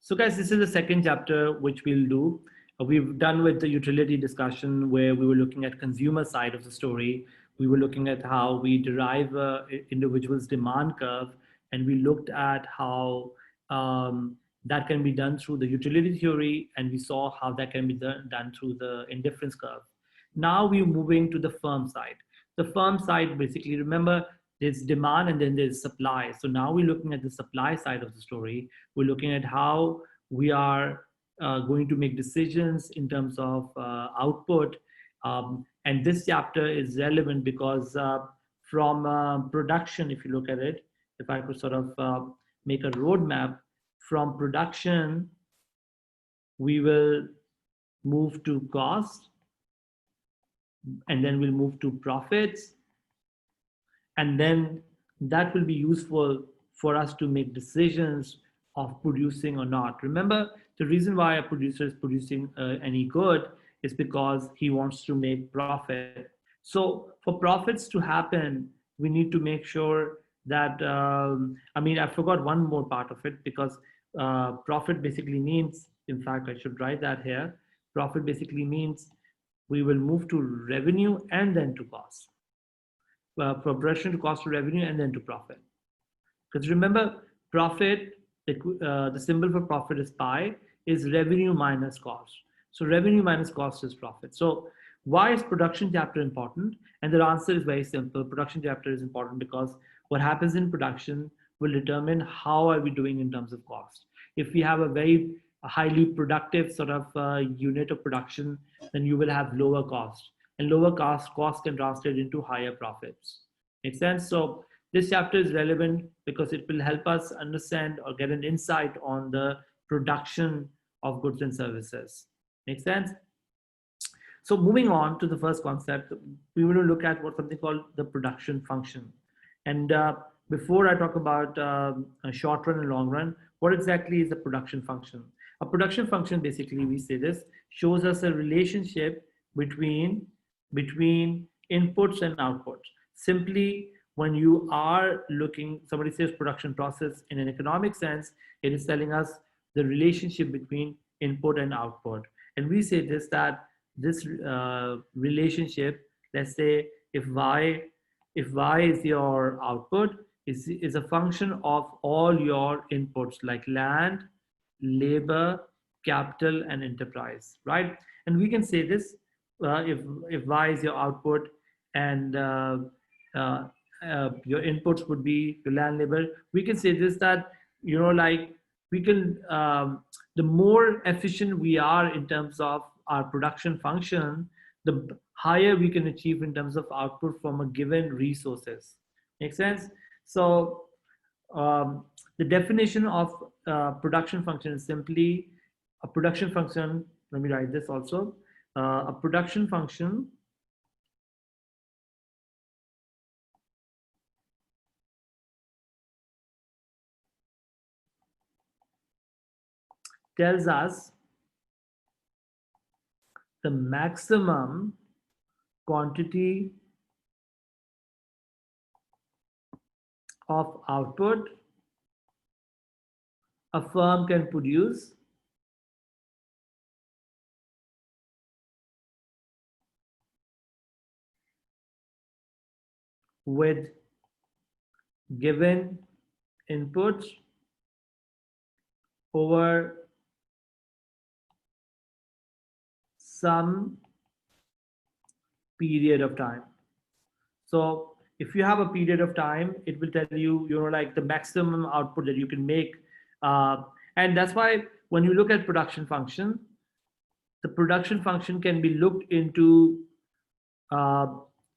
So guys, this is the second chapter which we'll do. We've done with the utility discussion where we were looking at consumer side of the story. We were looking at how we derive individual's demand curve, and we looked at how that can be done through the utility theory, and we saw how that can be done through the indifference curve. Now we're moving to the firm side. The firm side, basically, remember, there's demand and then there's supply. So now we're looking at the supply side of the story. We're looking at how we are going to make decisions in terms of output. And this chapter is relevant because from production, if you look at it, if I could sort of make a roadmap, from production, we will move to cost, and then we'll move to profits, and then that will be useful for us to make decisions of producing or not. Remember, the reason why a producer is producing any good is because he wants to make profit. So for profits to happen, we need to make sure that, I forgot one more part of it, because profit basically means, in fact, I should write that here. Profit basically means we will move to revenue and then to cost. From production to cost to revenue and then to profit. Because remember, profit, the symbol for profit is pi, is revenue minus cost. So revenue minus cost is profit. So why is production chapter important? And the answer is very simple. Production chapter is important because what happens in production will determine how are we doing in terms of cost. If we have a very highly productive sort of unit of production, then you will have lower cost. And lower cost can translate into higher profits. Make sense? So this chapter is relevant because it will help us understand or get an insight on the production of goods and services. Make sense? So moving on to the first concept, we want to look at what something called the production function. And before I talk about short run and long run, what exactly is a production function? A production function, basically, we say this, shows us a relationship between inputs and outputs. Simply, when you are looking, somebody says production process in an economic sense, it is telling us the relationship between input and output. And we say this, that this relationship, let's say if y is your output, is a function of all your inputs like land, labor, capital, and enterprise, right? And we can say this, if y is your output and your inputs would be your land, labor, we can say this, that we can the more efficient we are in terms of our production function, the higher we can achieve in terms of output from a given resources. Make sense? So the definition of production function is simply a production function. Let me write this also. A production function tells us the maximum quantity of output a firm can produce with given inputs over some period of time. So if you have a period of time, it will tell you, like the maximum output that you can make. And that's why when you look at production function, the production function can be looked into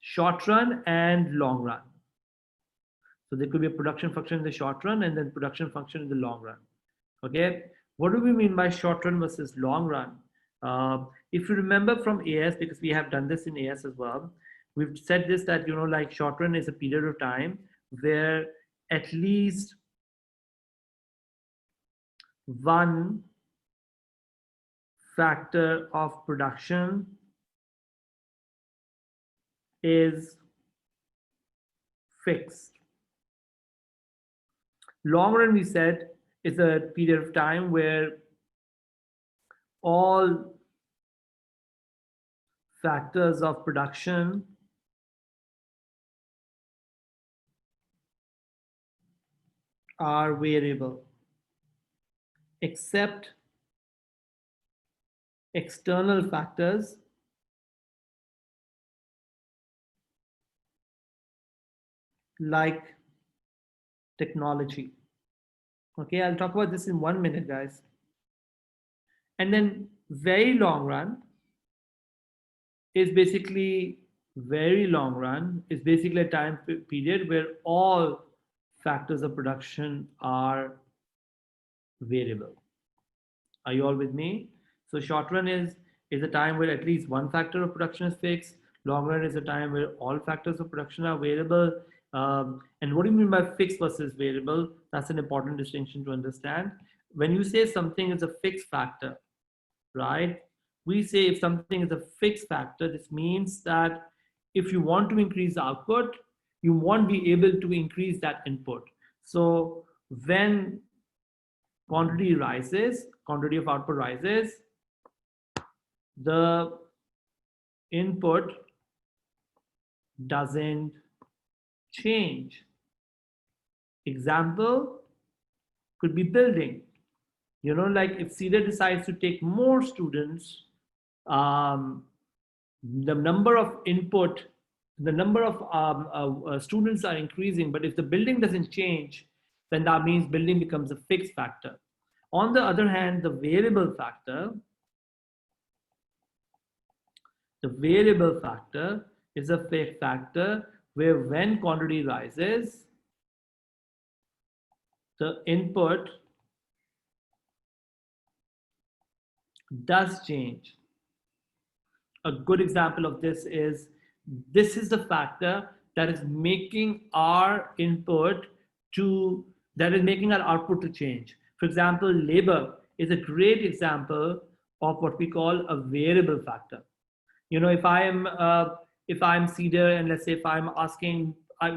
short run and long run. So there could be a production function in the short run and then production function in the long run. Okay, what do we mean by short run versus long run? If you remember from AS, because we have done this in AS as well, we've said this, that like short run is a period of time where at least one factor of production is fixed. Long run, we said, is a period of time where all factors of production are variable except external factors like technology. Okay, I'll talk about this in 1 minute, guys. And then very long run is basically very long run is basically a time period where all factors of production are variable. Are you all with me? So short run is a time where at least one factor of production is fixed. Long run is a time where all factors of production are variable. And what do you mean by fixed versus variable? That's an important distinction to understand. When you say something is a fixed factor, right? We say if something is a fixed factor, this means that if you want to increase output, you won't be able to increase that input. So when quantity rises, quantity of output rises, the input doesn't change. Example could be building. You know, like if CEDA decides to take more students, the number of input, the number of students are increasing, but if the building doesn't change, then that means building becomes a fixed factor. On the other hand, the variable factor is a fixed factor where when quantity rises, the input does change. A good example of this is the factor that is making our input that is making our output to change. For example, labor is a great example of what we call a variable factor. You know, if I'm CEDA, and let's say if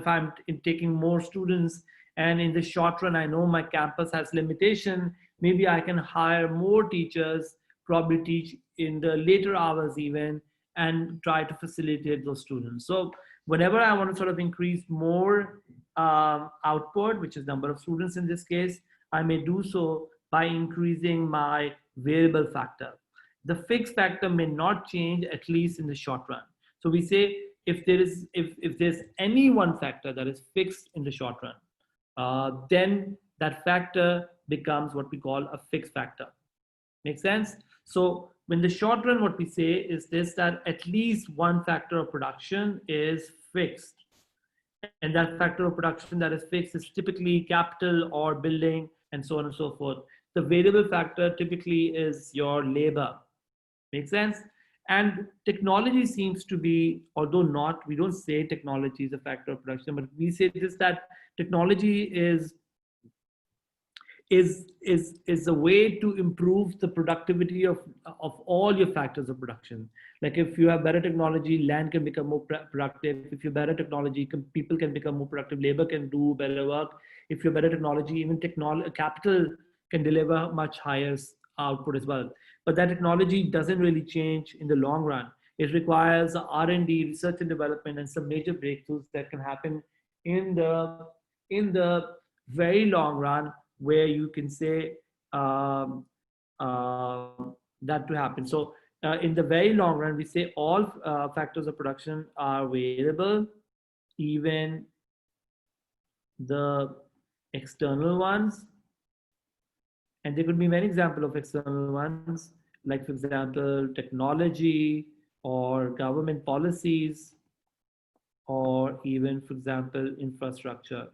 I'm taking more students, and in the short run I know my campus has limitation, maybe I can hire more teachers, probably teach in the later hours even, and try to facilitate those students. So whenever I want to sort of increase more output, which is number of students in this case, I may do so by increasing my variable factor. The fixed factor may not change, at least in the short run. So we say if there's any one factor that is fixed in the short run, then that factor becomes what we call a fixed factor. Make sense? So in the short run, what we say is this, that at least one factor of production is fixed. And that factor of production that is fixed is typically capital or building and so on and so forth. The variable factor typically is your labor. Make sense? And technology seems to be, although not, we don't say technology is a factor of production, but we say this, that technology is a way to improve the productivity of all your factors of production. Like if you have better technology, land can become more productive. If you have better technology, people can become more productive, labor can do better work. If you have better technology, even capital can deliver much higher output as well. But that technology doesn't really change in the long run. It requires R&D, research and development, and some major breakthroughs that can happen in the very long run, where you can say that to happen. So in the very long run, we say all factors of production are variable, even the external ones. And there could be many examples of external ones, like for example, technology or government policies, or even, for example, infrastructure.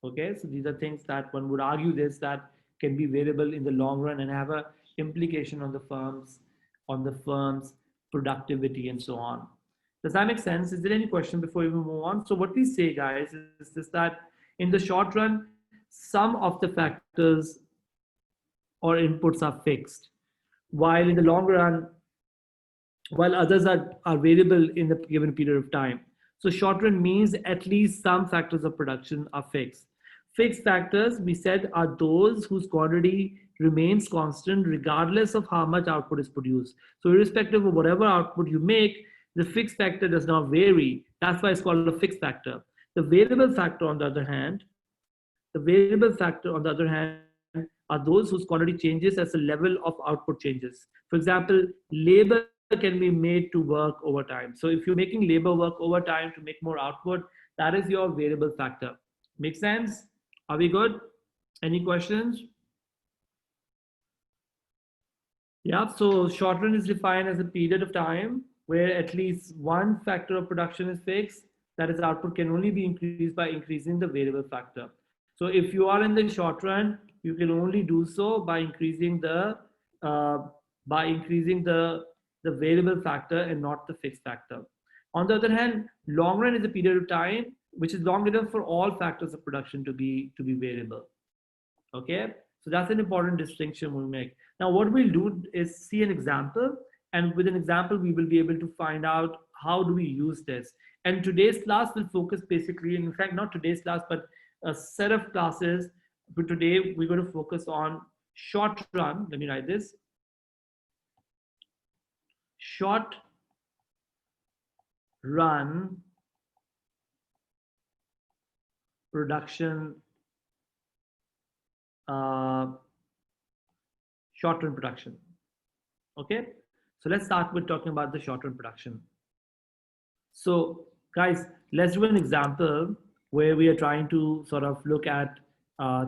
Okay, so these are things that one would argue that can be variable in the long run and have a implication on the firm's productivity and so on. Does that make sense? Is there any question before we move on? So what we say, guys, is this, that in the short run, some of the factors or inputs are fixed, while in the long run, while others are variable in the given period of time. So short run means at least some factors of production are fixed. Fixed factors, we said, are those whose quantity remains constant regardless of how much output is produced. So irrespective of whatever output you make, the fixed factor does not vary. That's why it's called a fixed factor. The variable factor, on the other hand, are those whose quantity changes as the level of output changes. For example, labor can be made to work overtime. So if you're making labor work overtime to make more output, that is your variable factor. Make sense? Are we good? Any questions? Yeah, so short run is defined as a period of time where at least one factor of production is fixed. That is, output can only be increased by increasing the variable factor. So if you are in the short run, you can only do so uh, by increasing the variable factor and not the fixed factor. On the other hand, long run is a period of time which is long enough for all factors of production to be variable. Okay, so that's an important distinction we make. Now what we'll do is see an example, and with an example we will be able to find out how do we use this. And today's class will focus basically, in fact not today's class, but a set of classes. But today we're going to focus on short run. Let me write this: short run production, uh, short run production. Okay, so let's start with talking about the short run production. So guys, let's do an example where we are trying to sort of look at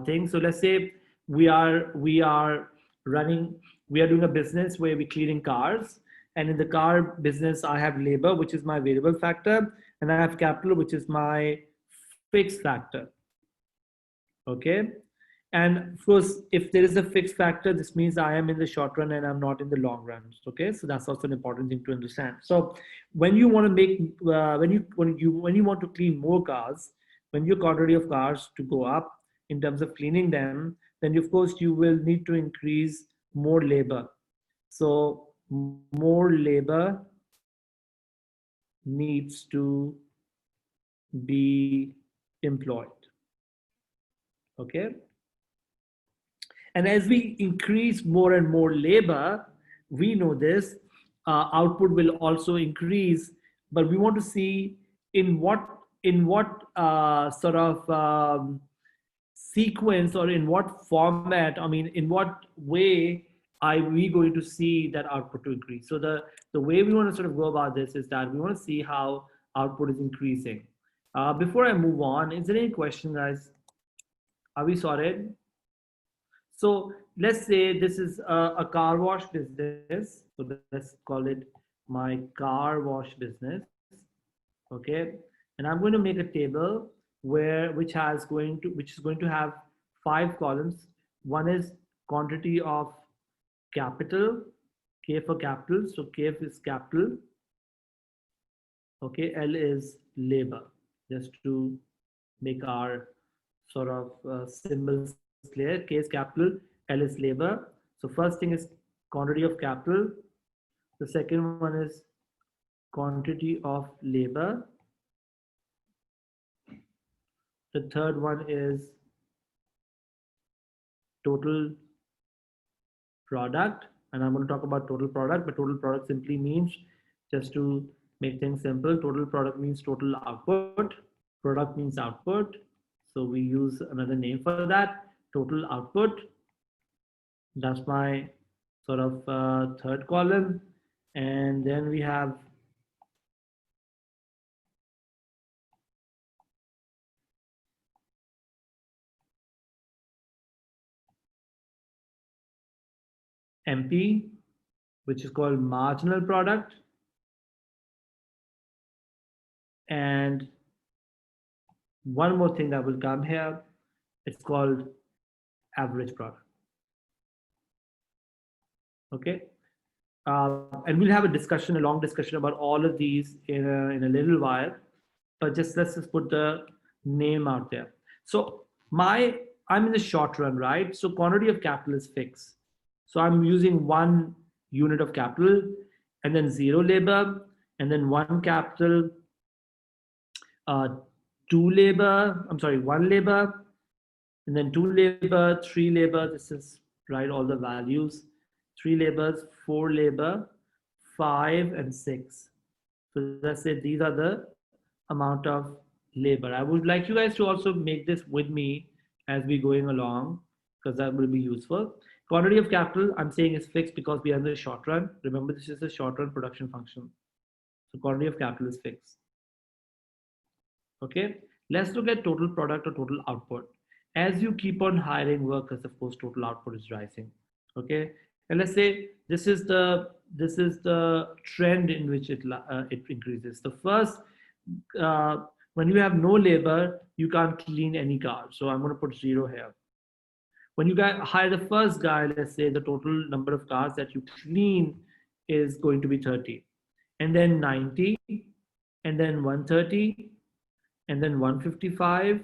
things. So let's say we are running, we are doing a business where we're cleaning cars, and in the car business I have labor, which is my variable factor, and I have capital, which is my fixed factor. Okay, and of course if there is a fixed factor, this means I am in the short run and I'm not in the long run. Okay, so that's also an important thing to understand. So when you want to make when you want to clean more cars, when your quantity of cars to go up in terms of cleaning them, then of course you will need to increase more labor. So more labor needs to be employed. Okay, and as we increase more and more labor, we know this, output will also increase. But we want to see in what sort of sequence, or in what format, I mean, in what way are we going to see that output to increase. So the way we want to sort of go about this is that we want to see how output is increasing. Before I move on, is there any question, guys? Are we sorted? So let's say this is a car wash business. So let's call it my car wash business. Okay, and I'm going to make a table which is going to have 5 columns. One is quantity of capital, K for capital. So K is capital. Okay, L is labor. Just to make our sort of symbols clear, K is capital, L is labor. So first thing is quantity of capital. The second one is quantity of labor. The third one is total product, and I'm going to talk about total product, but total product simply means, just to make things simple, total product means total output, product means output, so we use another name for that, total output. That's my sort of third column. And then we have MP, which is called marginal product, and one more thing that will come here, it's called average product. Okay, and we'll have a long discussion about all of these in a little while, but let's just put the name out there. So I'm in the short run, right? So quantity of capital is fixed. So I'm using 1 unit of capital, and then 0 labor, and then 1 capital, 1 labor, And then 2 labor, 3 labor, this is right, all the values. 3 labors, 4 labor, 5 and 6. So let's say these are the amount of labor. I would like you guys to also make this with me as we going along, because that will be useful. Quantity of capital, I'm saying is fixed because we are in the short run. Remember, this is a short run production function. So quantity of capital is fixed. Okay, let's look at total product or total output. As you keep on hiring workers, of course, total output is rising. Okay, and let's say this is the trend in which it increases. The first, uh, when you have no labor, you can't clean any car. So I'm going to put 0 here. When you hire the first guy, let's say the total number of cars that you clean is going to be 30, and then 90, and then 130, and then 155,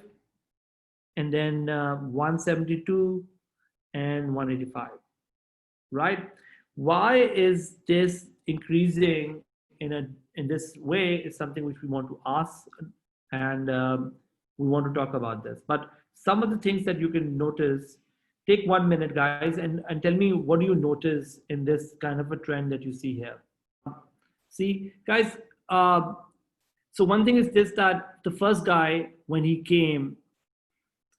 and then 172 and 185, right? Why is this increasing in this way is something which we want to ask, and we want to talk about this. But some of the things that you can notice, take 1 minute, guys, and tell me, what do you notice in this kind of a trend that you see here? See, guys, so one thing is this, that the first guy, when he came,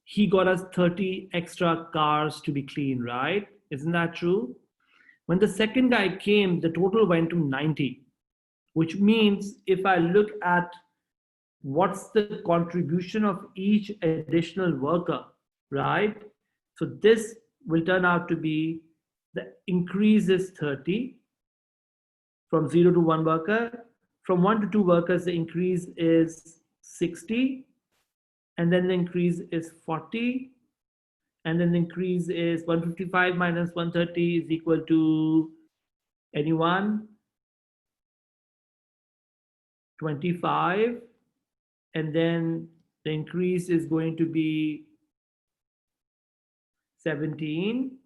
he got us 30 extra cars to be clean, right? Isn't that true? When the second guy came, the total went to 90, which means if I look at what's the contribution of each additional worker, right? So this will turn out to be, the increase is 30 from 0 to 1 worker. From 1 to 2 workers, the increase is 60, and then the increase is 40, and then the increase is 155 minus 130 is equal to, anyone? 25, and then the increase is going to be 17,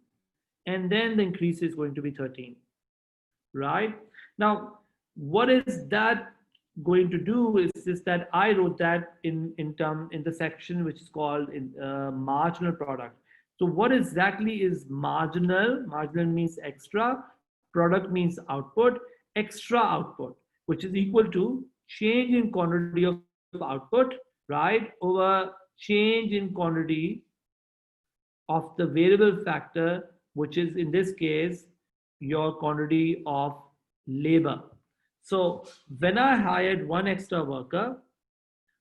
and then the increase is going to be 13, right? Now, what is that going to do is that I wrote that in the section which is called marginal product. So what exactly is marginal? Marginal means extra, product means output, extra output, which is equal to change in quantity of output, right, over change in quantity of the variable factor, which is in this case your quantity of labor. So when I hired 1 extra worker,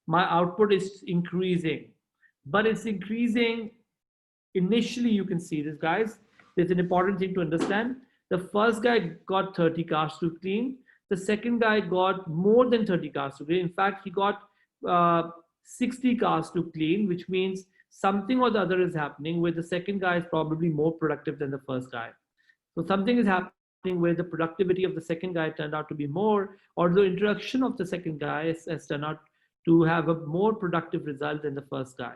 my output is increasing, but it's increasing initially. You can see this, guys. There's an important thing to understand. The first guy got 30 cars to clean. The second guy got more than 30 cars to clean. In fact, he got 60 cars to clean, which means something or the other is happening where the second guy is probably more productive than the first guy. So something is happening where the productivity of the second guy turned out to be more, or the introduction of the second guy has turned out to have a more productive result than the first guy.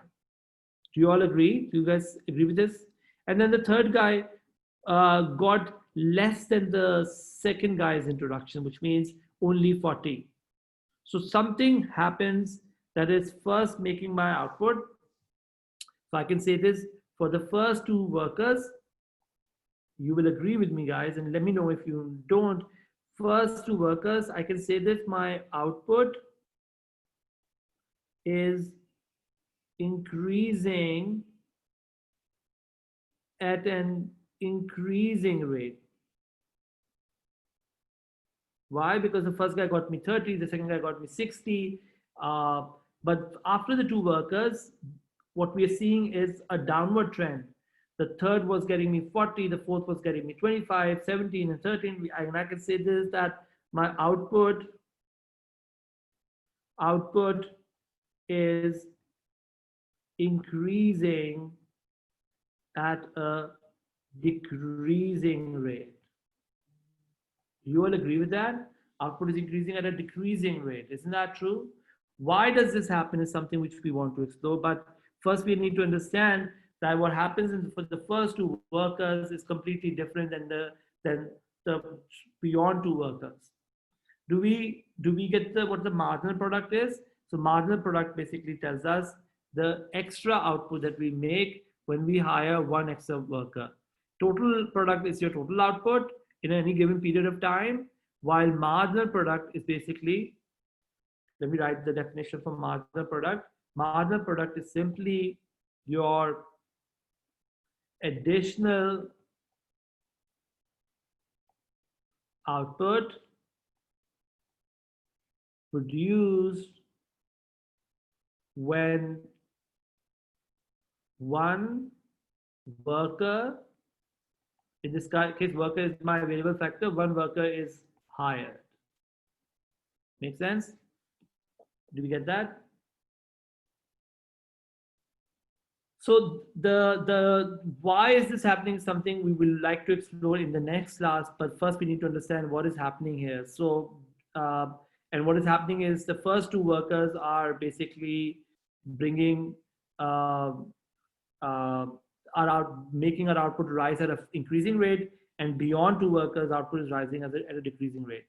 Do you all agree? Do you guys agree with this? And then the third guy got less than the second guy's introduction, which means only 40. So something happens that is first making my output. So I can say this for the first 2 workers. You will agree with me, guys, and let me know if you don't. First 2 workers, I can say this, my output is increasing at an increasing rate. Why? Because the first guy got me 30, the second guy got me 60. But after the 2 workers, what we are seeing is a downward trend. The third was getting me 40, the fourth was getting me 25, 17, and 13. And I can say this, that my output is increasing at a decreasing rate. You all agree with that? Output is increasing at a decreasing rate. Isn't that true? Why does this happen is something which we want to explore. But first we need to understand that what happens for the first 2 workers is completely different than the beyond 2 workers. Do we get what the marginal product is? So marginal product basically tells us the extra output that we make when we hire one extra worker. Total product is your total output in any given period of time, while marginal product is basically, let me write the definition for marginal product. Marginal product is simply your additional output produced when one worker, in this case, worker is my variable factor, one worker is hired. Make sense? Do we get that? So the why is this happening is something we will like to explore in the next class, but first we need to understand what is happening here. So and what is happening is the first two workers are basically bringing uh, uh, making our output rise at an increasing rate, and beyond two workers output is rising at a decreasing rate.